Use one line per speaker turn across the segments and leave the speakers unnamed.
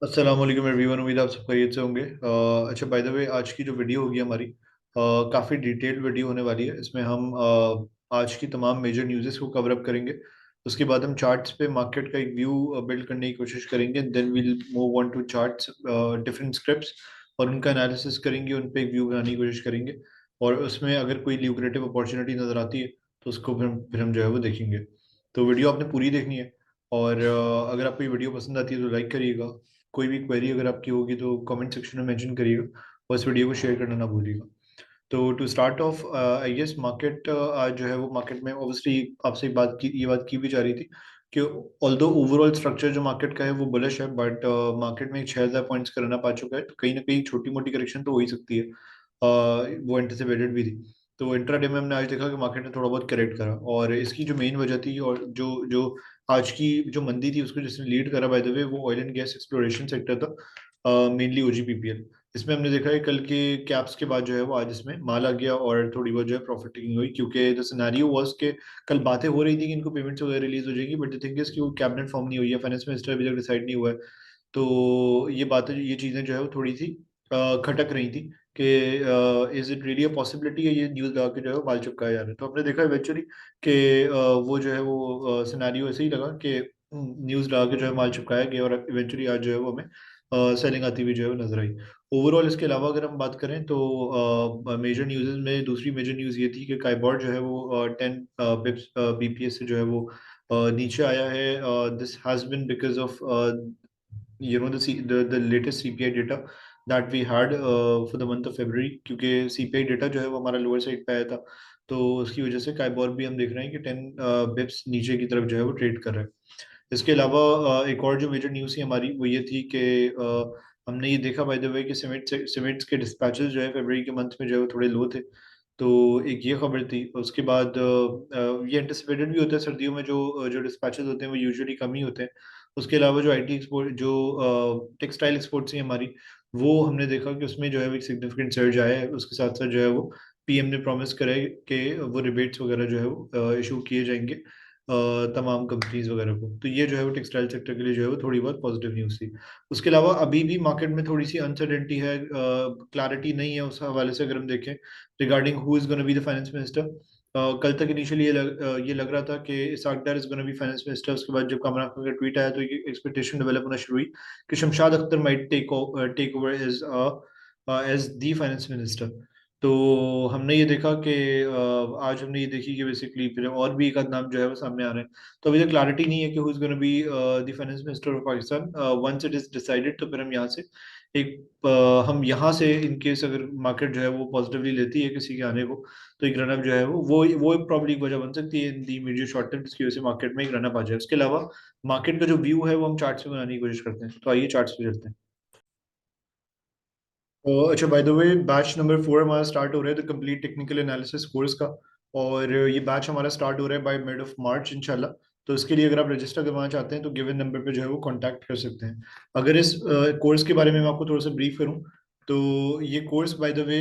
अस्सलाम वालेकुम एवरीवन। उम्मीद है आप सब खैरियत से होंगे। अच्छा, बाय द वे, आज की जो वीडियो होगी हमारी काफ़ी डिटेल्ड वीडियो होने वाली है। इसमें हम आज की तमाम मेजर न्यूज़ेस को कवर अप करेंगे। उसके बाद हम चार्ट्स पे मार्केट का एक व्यू बिल्ड करने की कोशिश करेंगे। Then will move on to charts, different scripts, और उनका एनालिसिस करेंगे, उन पे एक व्यू बनाने की कोशिश करेंगे। और उसमें अगर कोई ल्यूक्रेटिव अपॉर्चुनिटी नज़र आती है तो उसको फिर हम जो है वो देखेंगे। तो वीडियो आपने पूरी देखनी है। और अगर आपको ये वीडियो पसंद आती है तो लाइक करिएगा। कोई भी क्वेरी अगर आपकी होगी तो कमेंट सेक्शन में मेंशन करिएगा, और इस वीडियो को शेयर करना ना भूलिएगा। तो to start off, I guess market आज जो है वो मार्केट में ऑब्वियसली आपसे ये बात की भी जा रही थी कि ऑल्दो ओवरऑल स्ट्रक्चर जो मार्केट का है वो बुलिश है, बट मार्केट में 6,000 पॉइंट्स का रन अप आ चुका है, तो कहीं ना कहीं छोटी मोटी करेक्शन तो हो ही सकती है। वो एंटिसिपेटेड भी थी। तो इंट्राडे में हमने आज देखा कि मार्केट ने थोड़ा बहुत करेक्ट करा, और इसकी जो मेन वजह थी और जो जो आज की जो मंदी थी उसको जिसने लीड करा बाय द वे, वो oil and gas exploration sector था, मेनली ओजीपीपीएल। इसमें हमने देखा है कल के कैप्स के बाद जो है वो आज इसमें माल आ गया और थोड़ी बहुत जो है प्रॉफिट टेकिंग हुई, क्योंकि द सिनेरियो वाज के कल बातें हो रही थी कि इनको पेमेंट्स वगैरह रिलीज हो जाएगी, बट द थिंग इज कि वो कैबिनेट फॉर्म नहीं हुई है, फाइनेंस मिनिस्टर अभी तक डिसाइड नहीं हुआ है। तो ये चीज़ें जो है वो थोड़ी सी खटक रही थी कि is it really a possibility है, ये न्यूज़ लगा के जो है वो माल चिपकाया जा रहा है। तो हमने देखा इवेंचुअली कि वो जो है वो सिनेरियो ऐसे ही लगा कि न्यूज़ लगा के जो है माल चिपकाया गया, और इवेंचुअली आज जो है वो हमें सेलिंग आती हुई जो है वो नजर आई। ओवरऑल इसके अलावा अगर हम बात करें तो मेजर न्यूज़ में दूसरी मेजर न्यूज़ ये थी कि काइबोर जो है वो 10 बीपीएस से जो है वो नीचे आया है। This has been because of the latest CPI data that we had for the month of February, क्योंकि CPI डेटा जो है वो हमारा लोअर साइड पे आया था, तो उसकी वजह से काइबोर भी हम देख रहे हैं कि 10 बिप्स नीचे की तरफ जो है वो ट्रेड कर रहा है। इसके अलावा एक और जो मेजर न्यूज़ थी हमारी वो ये थी कि हमने ये देखा बाय द वे कि सीमेंट्स के डिस्पैचेस जो है फरवरी के मंथ में जो है वो थोड़े लो थे। तो एक ये खबर थी। उसके बाद ये एंटिसिपेटेड भी होता है, सर्दियों में जो डिस्पैचेस होते हैं वो यूजुअली कम ही होते हैं। उसके अलावा जो आईटी एक्सपोर्ट, जो टेक्सटाइल एक्सपोर्ट्स हैं हमारी, वो हमने देखा कि उसमें जो है वो एक सिग्निफिकेंट सर्ज आया है। उसके साथ साथ जो है वो पीएम ने प्रॉमिस करा है कि वो रिबेट्स वगैरह जो है वो इशू किए जाएंगे तमाम कंपनीज वगैरह को। तो ये जो है वो टेक्सटाइल सेक्टर के लिए जो है वो थोड़ी बहुत पॉजिटिव न्यूज़ थी। उसके अलावा अभी भी मार्केट में थोड़ी सी अनसर्टेनिटी है, क्लैरिटी नहीं है उस हवाले से। अगर हम देखें regarding who is gonna be the finance minister, कल तक इनिशियली ये लग रहा था कि Ishaq Dar is gonna be finance minister. उसके बाद जब कमरा का ट्वीट आया तो ये एक्सपेक्टेशन डेवलप होना शुरू हुई कि Shamshad Akhtar might take over as the finance minister. तो हमने ये देखा कि आज हमने ये देखी कि बेसिकली फिर और भी एक आध नाम जो है वो सामने आ रहे हैं। तो अभी तक क्लैरिटी नहीं है कि who is gonna be the finance minister of Pakistan. Once it is decided तो फिर हम यहाँ से हम यहाँ से इन केस अगर मार्केट जो है वो पॉजिटिवली लेती है किसी के आने को, तो एक रनअप जो है वो प्रॉब्ली एक वजह बन सकती है इन दी इमीडिएट शॉर्ट टर्म, जिसकी वजह से मार्केट में एक रनअप आ जाए। उसके अलावा मार्केट का जो व्यू है वो हम चार्ट्स में बनाने की कोशिश करते हैं। तो आइए चार्ट्स पे चलते हैं। अच्छा, by the way, batch number 4 हमारा स्टार्ट हो रहा है the complete technical analysis course का। और ये बैच हमारा स्टार्ट हो रहा है बाय मिड ऑफ मार्च इंशाल्लाह। तो इसके लिए अगर आप रजिस्टर करवाना चाहते हैं तो गिवन नंबर पे जो है वो कांटेक्ट कर सकते हैं। अगर इस कोर्स के बारे में मैं आपको थोड़ा सा ब्रीफ करूं, तो ये कोर्स बाय द वे,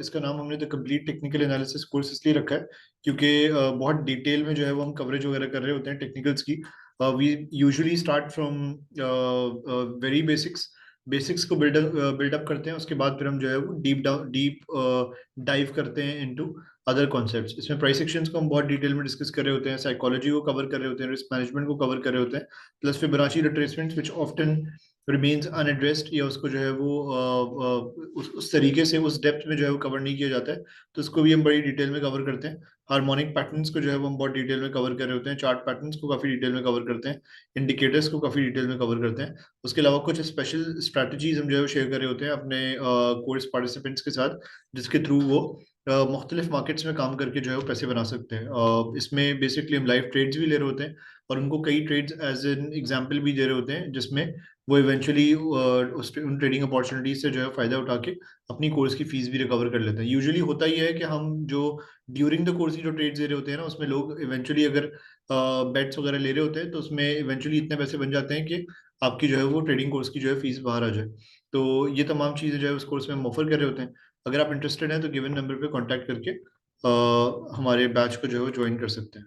इसका नाम हमने the complete technical analysis course इसलिए रखा है क्योंकि बहुत डिटेल में जो है वो हम कवरेज वगैरह कर रहे होते हैं टेक्निकल्स की। We usually start from very basics को बिल्डअप करते हैं। उसके बाद फिर हम जो है वो डीप डाइव करते हैं इनटू अदर कॉन्सेप्ट्स। इसमें प्राइस एक्शंस को हम बहुत डिटेल में डिस्कस कर रहे होते हैं, साइकोलॉजी को कवर कर रहे होते हैं, रिस्क मैनेजमेंट को कवर कर रहे होते हैं, plus Fibonacci retracements which often remains unaddressed, या उसको जो है वो उस तरीके से उस डेप्थ में जो है वो कवर नहीं किया जाता है, तो उसको भी हम बड़ी डिटेल में कवर करते हैं। हार्मोनिक पैटर्न्स को जो है वो हम बहुत डिटेल में कवर कर रहे होते हैं, चार्ट पैटर्न्स को काफी डिटेल में कवर करते हैं, इंडिकेटर्स को काफी डिटेल में कवर करते हैं। उसके अलावा कुछ स्पेशल स्ट्रैटेजीज हम जो है वो शेयर कर रहे होते हैं अपने कोर्स पार्टिसिपेंट्स के साथ, जिसके थ्रू वो मुख्तलिफ मार्केट्स में काम करके जो है वो पैसे बना सकते हैं। इसमें बेसिकली हम लाइव ट्रेड्स भी ले रहे होते हैं, और उनको कई ट्रेड्स एज एन एग्जाम्पल भी दे रहे होते हैं, जिसमें वो इवेंचुअली उन ट्रेडिंग अपॉर्चुनिटीज से जो है फायदा उठा के अपनी कोर्स की फीस भी रिकवर कर लेते हैं। यूजुअली होता ही है कि हम जो ड्यूरिंग द कोर्स की जो ट्रेड्स दे रहे होते हैं ना, उसमें लोग इवेंचुअली अगर बेट्स वगैरह ले रहे होते हैं तो उसमें इवेंचुअली इतने पैसे बन जाते हैं कि आपकी जो है वो ट्रेडिंग कोर्स की जो है फीस बाहर आ जाए। तो ये तमाम चीज़ें जो है उस कोर्स में हम ऑफर कर रहे होते हैं। अगर आप इंटरेस्टेड हैं तो गिवन नंबर पे कांटेक्ट करके हमारे बैच को जो है वो ज्वाइन कर सकते हैं।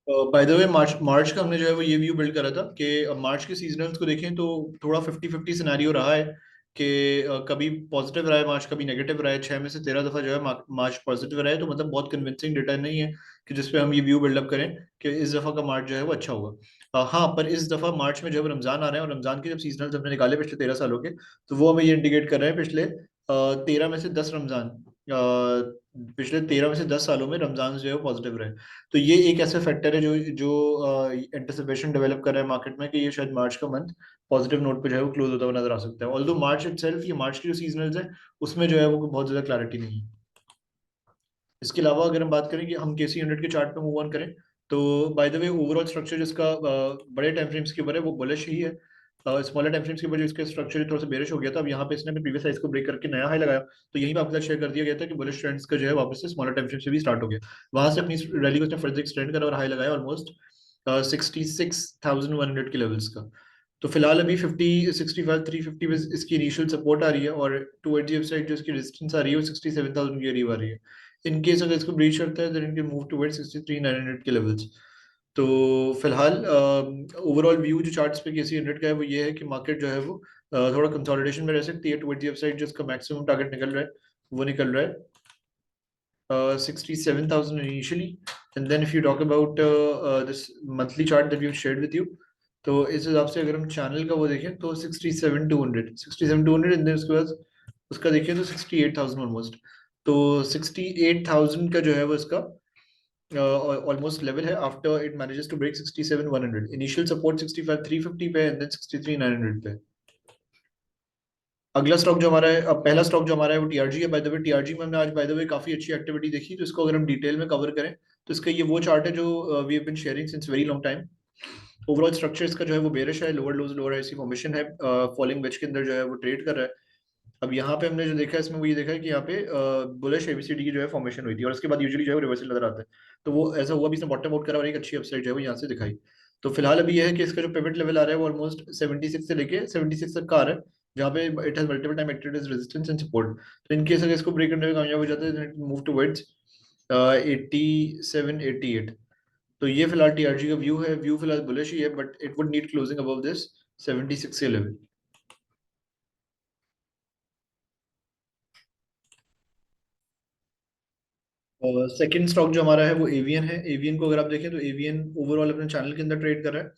बाय द वे मार्च मार्च का हमने जो है वो ये व्यू बिल्ड करा था कि मार्च के सीजनल्स को देखें तो थोड़ा 50-50 सिनेरियो रहा है कि कभी पॉजिटिव रहा है मार्च, कभी नेगेटिव रहा है। 6 में से 13 दफा जो है मार्च पॉजिटिव रहा है, तो मतलब बहुत कन्विंसिंग डेटा नहीं है कि जिसपे हम ये व्यू बिल्डअप करें कि इस दफा का मार्च जो है वो अच्छा होगा। हाँ, पर इस दफा मार्च में जब रमजान आ रहे हैं और रमजान के जब सीजनल्स हमने निकाले पिछले 13 सालों के, तो वो हमें ये इंडिकेट कर रहे हैं पिछले 13 में से 10 रमजान, पिछले 13 में से 10 सालों में रमजान जो है वो पॉजिटिव रहे। तो ये एक ऐसा फैक्टर है जो जो एंटिसिपेशन डेवलप कर रहा है मार्केट में कि ये शायद मार्च का मंथ पॉजिटिव नोट पे जो है वो क्लोज होता हुआ नजर आ सकता है। ऑल्दो मार्च इटसेल्फ, ये मार्च की जो सीजनल्स है उसमें जो है वो बहुत ज्यादा क्लैरिटी नहीं है। इसके अलावा अगर हम बात करें कि हम केसी 100 के चार्ट पे मूव ऑन करें, तो by the way overall structure जिसका बड़े टाइम फ्रेम्स के ऊपर है वो बुलिश ही है। स्मॉलर टाइम फ्रेम्स के ऊपर जो इसका स्ट्रक्चर थोड़ा सा बेरिश हो गया था, अब यहाँ पे इसने अपने प्रीवियस हाइस को ब्रेक करके नया हाई लगाया, तो यहीं पे आपके साथ शेयर कर दिया गया था कि बुलिश ट्रेंड्स का जो है वापस से स्मॉलर टाइम फ्रेम से भी स्टार्ट हो गया। वहां से अपनी रैली को उसने फर्दर एक्सटेंड करा और हाई लगाया ऑलमोस्ट 66,100 के लेवल्स का। तो फिलहाल अभी 50, 65, 350 में इसकी इनिशियल सपोर्ट आ रही है, और टुवर्ड्स दी अपसाइड जो इसकी रेजिस्टेंस आ रही है वो 67,000 के करीब आ रही है। इन केस अगर इसको ब्रीच करता है then it can move towards 63,900 के लेवल्स। तो फिलहाल ओवरऑल व्यू जो चार्ट्स पे केसी 100 का है वो ये है कि मार्केट जो है वो थोड़ा कंसोलिडेशन में रह सकती है टुवर्ड्स दी अपसाइड। जो इसका मैक्सिमम टारगेट निकल रहा है वो निकल रहा है 67,000 initially, and then if you talk about this monthly chart that we've shared with you, तो इस हिसाब से अगर हम चैनल का वो देखें तो 67,200 एंड देन उसके बाद उसका देखें तो 68,000 ऑलमोस्ट। तो 68,000 का जो है वो इसका ऑलमोस्ट लेवल है after it manages to break 67,100। Initial support 65,350 पे एंड देन 63,900 पे। अगला स्टॉक जो हमारा है, अब पहला स्टॉक जो हमारा है वो टीआरजी है। बाय द वे टीआरजी में हमने आज बाय द वे काफी अच्छी एक्टिविटी देखी, तो इसको अगर हम डिटेल में कवर करें तो इसका ये वो चार्ट है जो we have been sharing since very long time. Overall structure इसका जो है वो बेरिश है, lower lows lower high formation है, फॉलिंग वेज के अंदर जो है वो ट्रेड कर रहा है। अब यहाँ पे हमने जो देखा है इसमें वो ये देखा है कि यहाँ पे बुलिश एबीसीडी की जो है फॉर्मेशन हुई थी और उसके बाद यूजुअली जो है वो रिवर्सल नजर आता है। तो वो ऐसा हुआ भी, इसने बॉटम आउट करा और एक अच्छी अपसाइड जो है वो यहाँ से दिखाई। तो फिलहाल अभी ये है कि इसका जो पिवट लेवल आ रहा है वो ऑलमोस्ट 76 से लेके 76 तक का आ रहा है, जहाँ पे it has multiple time acted as resistance and support. तो इन केस अगर इसको ब्रेक करने में कामयाब हो जाता है देन इट मूव टुवर्ड्स 87, 88। तो ये फिलहाल टीआरजी का व्यू है, व्यू फिलहाल बुलिश ही है, but it would need closing above this 76 के लेवल। सेकंड स्टॉक जो हमारा है वो एवियन है। एवियन को अगर आप देखें तो एवियन ओवरऑल अपने चैनल के अंदर ट्रेड कर रहा है।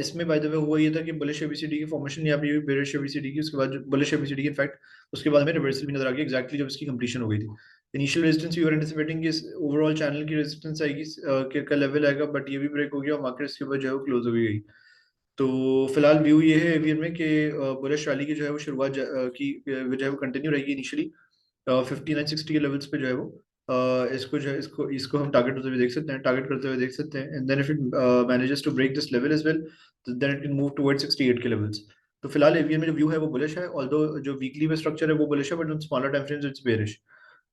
इसमें बाय द वे हुआ ये था कि बुलिश एबीसीडी की फॉर्मेशन यहाँ पे बेरिश एबीसीडी की, उसके बाद बुलिश एबीसीडी की इनफैक्ट उसके बाद में रिवर्सल भी नजर आ गया एग्जैक्टली जब इसकी कंप्लीशन हो गई थी। Initial resistance we were anticipating कि ओवरऑल चैनल की रेजिस्टेंस आएगी का लेवल आएगा, बट ये भी ब्रेक हो गया और मार्केट इसके ऊपर जो है वो क्लोज हो गई। तो फिलहाल व्यू ये है एवियन में कि बुलिश रैली की जो है वो शुरुआत की जो है वो कंटिन्यू रहेगी इनिशियली 59, 60 के लेवल्स पे जो है वो इसको जो है इसको इसको हम टारगेट होते हुए देख सकते हैं, टारगेट करते हुए देख सकते हैं। And then if it manages to break this level as well, then it can move towards 68 के लेवल्स। तो फिलहाल एवीएन में जो व्यू है वो बुलिश है, ऑल्दो जो वीकली में स्ट्रक्चर है वो बुलिश है, but on smaller time frames it's bearish.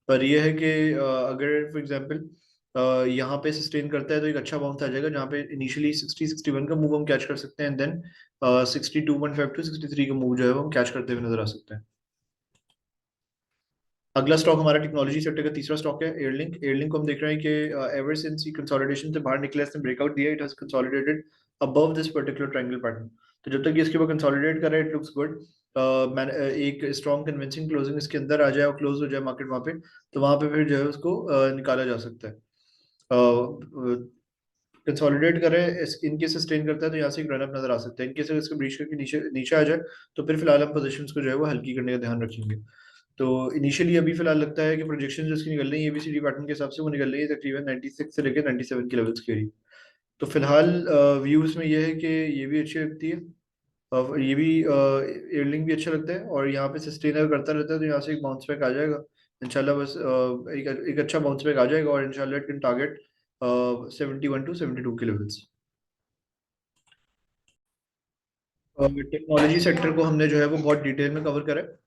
पर ये है कि अगर फॉर एग्जांपल यहाँ पे सस्टेन करता है तो एक अच्छा बाउंस आ जाएगा, जहाँ पे इनिशियली 60, 61 का मूव हम कैच कर सकते हैं, एंड देन 62.5 to 63 का मूव जो है वो हम कैच करते हुए नजर आ सकते हैं। अगला स्टॉक हमारा टेक्नोलॉजी सेक्टर का तीसरा स्टॉक है एयरलिंक। एयरलिंक को हम देख रहे हैं कि एवर सिंस ही कंसोलिडेशन से बाहर निकला, इसने ब्रेकआउट दिया, it has consolidated above this particular triangle pattern. तो जब तक ये इसके ऊपर कंसोलिडेट कर रहा है इट लुक्स गुड। एक स्ट्रॉन्ग कन्विंसिंग क्लोजिंग इसके अंदर आ जाए और क्लोज हो जाए मार्केट वहां पे, तो वहां पे फिर जो है उसको निकाला जा सकता है। कंसोलिडेट करे, इनके सस्टेन करता है तो यहाँ से एक रनअप नजर आ सकता है। इनके से इसको ब्रीच करके नीचे नीचे आ जाए तो फिर फिलहाल हम पोजीशंस को जो है वो हल्की करने का ध्यान रखेंगे। तो इनिशियली अभी फिलहाल लगता है कि प्रोजेक्शन जो इसकी निकल रही है एबीसीडी पैटर्न के हिसाब से वो निकल रही है तकरीबन 96 से लेकर 97 के लेवल्स के करीब। तो फिलहाल व्यूज में ये है कि ये भी अच्छी लगती है और ये भी एयरलिंक भी अच्छा लगता है, और यहाँ पे सस्टेन अगर करता रहता है तो यहाँ से एक बाउंस बैक आ जाएगा इंशाल्लाह। बस एक अच्छा बाउंस बैक आ जाएगा और इंशाल्लाह इट कैन टारगेट 71 to 72 के लेवल्स। टेक्नोलॉजी सेक्टर को हमने जो है वो बहुत डिटेल में कवर करा है।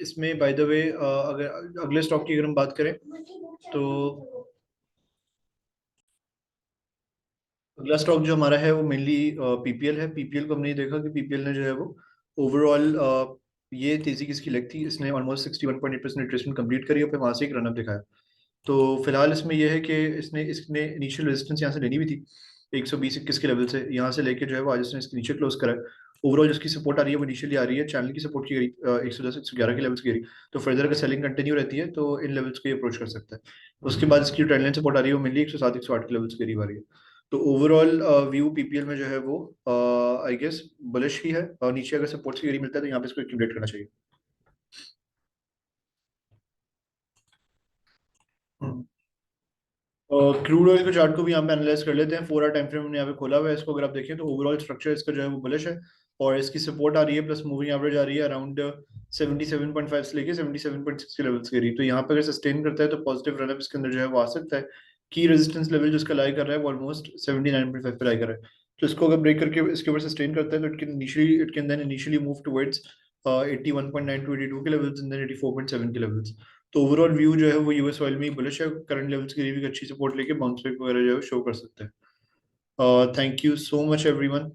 इसमें बाय द वे अगर अगले स्टॉक की अगर हम बात करें तो अगला स्टॉक जो हमारा है वो मेनली पीपीएल है। पीपीएल को हमने ये देखा कि पीपीएल ने जो है वो ओवरऑल ये तेजी किसकी लग थी, इसने ऑलमोस्ट 61.8% रिट्रेसमेंट कंप्लीट करी और फिर वहां से एक रनअप दिखाया। तो फिलहाल इसमें यह है कि इसने इनिशियल रेजिस्टेंस यहाँ से लेनी भी थी 120-21 के लेवल से, यहाँ से लेके जो है वो आज इसने इसके नीचे क्लोज करा है। ओवरऑल जिसकी सपोर्ट आ रही है वो इनिशियली आ रही है चैनल की सपोर्ट की करीब 110-111 के लेवल्स की, तो फर्दर अगर सेलिंग कंटिन्यू रहती है तो इन लेवल्स को ये अप्रोच कर सकता है। उसके बाद इसकी ट्रेंड लाइन सपोर्ट आ रही है वो मिली 107-108 के लेवल्स के करीब आ रही है। तो ओवरऑल व्यू पीपीएल में जो है वो आई गेस बुलिश ही है, और नीचे अगर सपोर्ट की करीब मिलता है तो यहाँ पे इसको एक्यूमुलेट करना चाहिए। क्रूड ऑयल के चार्ट को भी यहाँ पे एनालाइज कर लेते हैं। 4 आवर टाइम फ्रेम हमने यहाँ पे खोला हुआ है इसको, अगर आप देखें तो ओवरऑल स्ट्रक्चर इसका जो है वो बुलिश है, और इसकी सपोर्ट आ रही है प्लस मूविंग एवरेज आ रही है अराउंड 77.5 से लेके 77.6 के लेवल्स के करीब। तो यहाँ पे अगर सस्टेन करता है तो पॉजिटिव रनअप इसके अंदर जो है वो आ सकता है। की रेजिस्टेंस लेवल जो इसका लाई कर रहा है वो ऑलमोस्ट 79.5 पे लाई कर रहा है। तो इसको अगर ब्रेक करके इसके ऊपर सस्टेन करता है तो it can then initially move towards 81.9 to 82 के लेवल्स एंड देन 84.7 के लेवल्स। तो ओवरऑल व्यू जो है वो यूएस ऑयल में बुलिश है, करंट लेवल्स के लिए भी अच्छी सपोर्ट लेके बाउंस बैक वगैरह जो है शो कर सकते हैं। Thank you so much everyone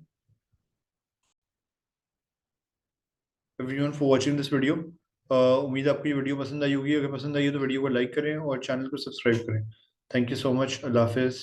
for watching this video. उम्मीद है आपको ये वीडियो पसंद आई होगी, अगर पसंद आई है तो वीडियो को लाइक करें और चैनल को सब्सक्राइब करें। थैंक यू सो मच, अल्लाह हाफिज़।